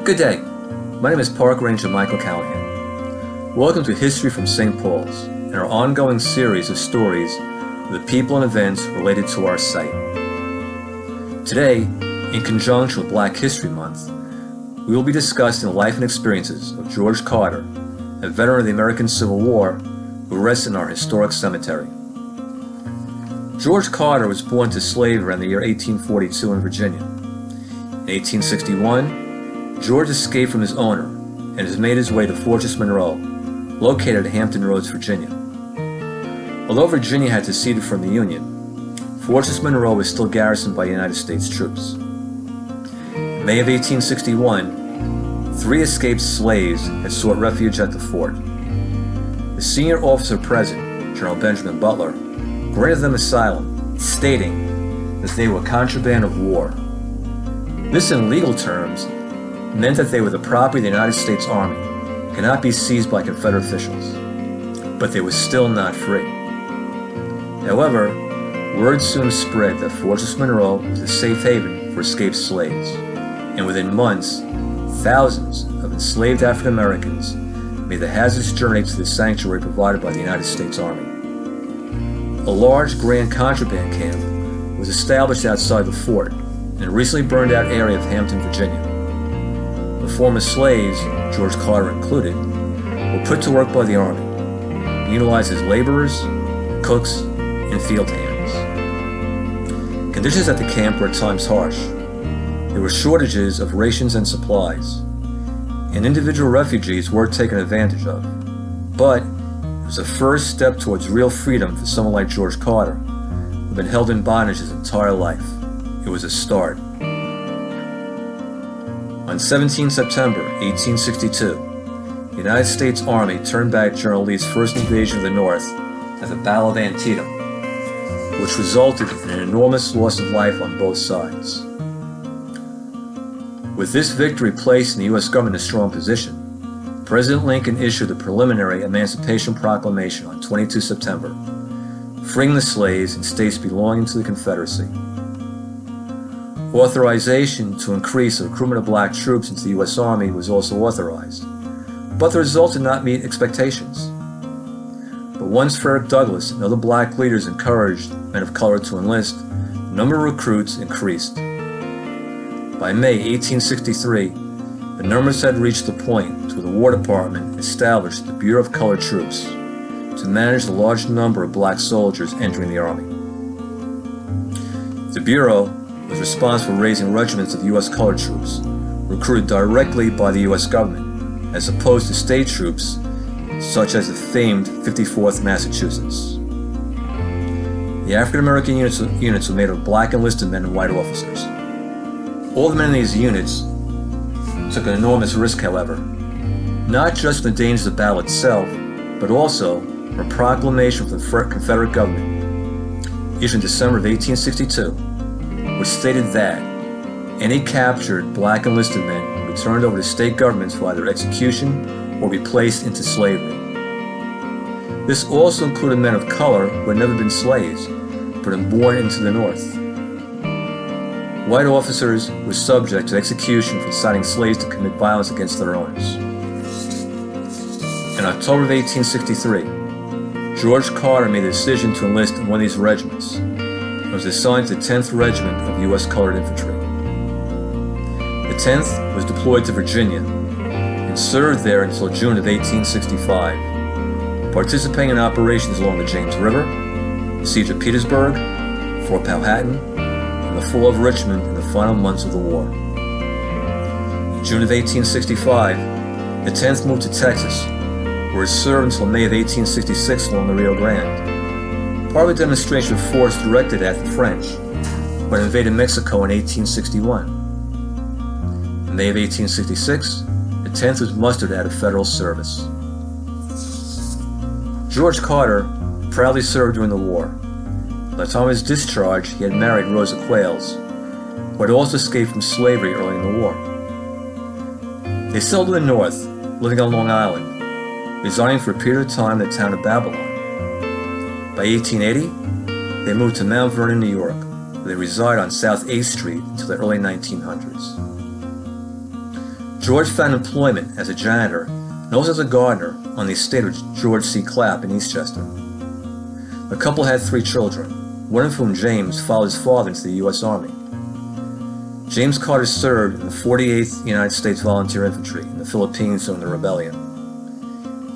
Good day. My name is Park Ranger Michael Callahan. Welcome to History from St. Paul's and our ongoing series of stories of the people and events related to our site. Today, in conjunction with Black History Month, we will be discussing the life and experiences of George Carter, a veteran of the American Civil War who rests in our historic cemetery. George Carter was born to slavery around the year 1842 in Virginia. In 1861, George escaped from his owner and has made his way to Fortress Monroe, located at Hampton Roads, Virginia. Although Virginia had seceded from the Union, Fortress Monroe was still garrisoned by United States troops. In May of 1861, 3 escaped slaves had sought refuge at the fort. The senior officer present, General Benjamin Butler, granted them asylum, stating that they were contraband of war. This, in legal terms, meant that they were the property of the United States Army, could not be seized by Confederate officials, but they were still not free. However, word soon spread that Fortress Monroe was a safe haven for escaped slaves, and within months, thousands of enslaved African Americans made the hazardous journey to the sanctuary provided by the United States Army. A large grand contraband camp was established outside the fort in a recently burned out area of Hampton, Virginia. The former slaves, George Carter included, were put to work by the Army, utilized as laborers, cooks, and field hands. Conditions at the camp were at times harsh. There were shortages of rations and supplies, and individual refugees were taken advantage of. But it was a first step towards real freedom for someone like George Carter, who had been held in bondage his entire life. It was a start. On 17 September 1862, the United States Army turned back General Lee's first invasion of the North at the Battle of Antietam, which resulted in an enormous loss of life on both sides. With this victory placing the U.S. government in a strong position, President Lincoln issued the preliminary Emancipation Proclamation on 22 September, freeing the slaves in states belonging to the Confederacy. Authorization to increase the recruitment of black troops into the U.S. Army was also authorized, but the results did not meet expectations. But once Frederick Douglass and other black leaders encouraged men of color to enlist, the number of recruits increased. By May 1863, the numbers had reached the point where the War Department established the Bureau of Colored Troops to manage the large number of black soldiers entering the Army. The Bureau was responsible for raising regiments of U.S. colored troops, recruited directly by the U.S. government, as opposed to state troops such as the famed 54th Massachusetts. The African American units were made of black enlisted men and white officers. All the men in these units took an enormous risk, however, not just from the dangers of battle itself, but also from a proclamation from the Confederate government, issued in December of 1862, which stated that any captured black enlisted men would be turned over to state governments for either execution or be placed into slavery. This also included men of color who had never been slaves, but had been born into the North. White officers were subject to execution for inciting slaves to commit violence against their owners. In October of 1863, George Carter made the decision to enlist in one of these regiments and was assigned to the 10th Regiment of U.S. Colored Infantry. The 10th was deployed to Virginia and served there until June of 1865, participating in operations along the James River, the Siege of Petersburg, Fort Powhatan, and the fall of Richmond in the final months of the war. In June of 1865, the 10th moved to Texas, where it served until May of 1866 along the Rio Grande, part of a demonstration of force directed at the French, who had invaded Mexico in 1861. In May of 1866, the 10th was mustered out of federal service. George Carter proudly served during the war. By the time of his discharge, he had married Rosa Quales, who had also escaped from slavery early in the war. They settled in the North, living on Long Island, residing for a period of time in the town of Babylon. By 1880, they moved to Mount Vernon, New York, where they reside on South 8th Street until the early 1900s. George found employment as a janitor and also as a gardener on the estate of George C. Clapp in Eastchester. The couple had 3 children, one of whom, James, followed his father into the U.S. Army. James Carter served in the 48th United States Volunteer Infantry in the Philippines during the rebellion.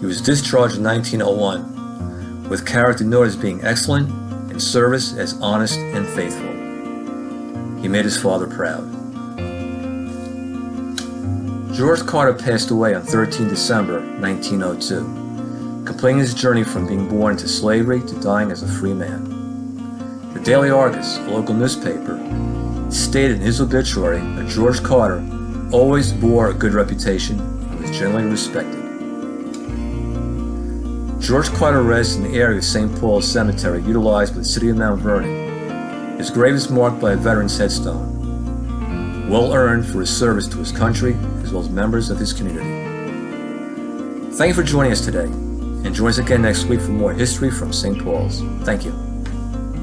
He was discharged in 1901, with character noted as being excellent and service as honest and faithful. He made his father proud. George Carter passed away on 13 December 1902, completing his journey from being born into slavery to dying as a free man. The Daily Argus, a local newspaper, stated in his obituary that George Carter always bore a good reputation and was generally respected. George Carter rests in the area of St. Paul's Cemetery utilized by the city of Mount Vernon. His grave is marked by a veteran's headstone, well earned for his service to his country as well as members of his community. Thank you for joining us today, and join us again next week for more history from St. Paul's. Thank you.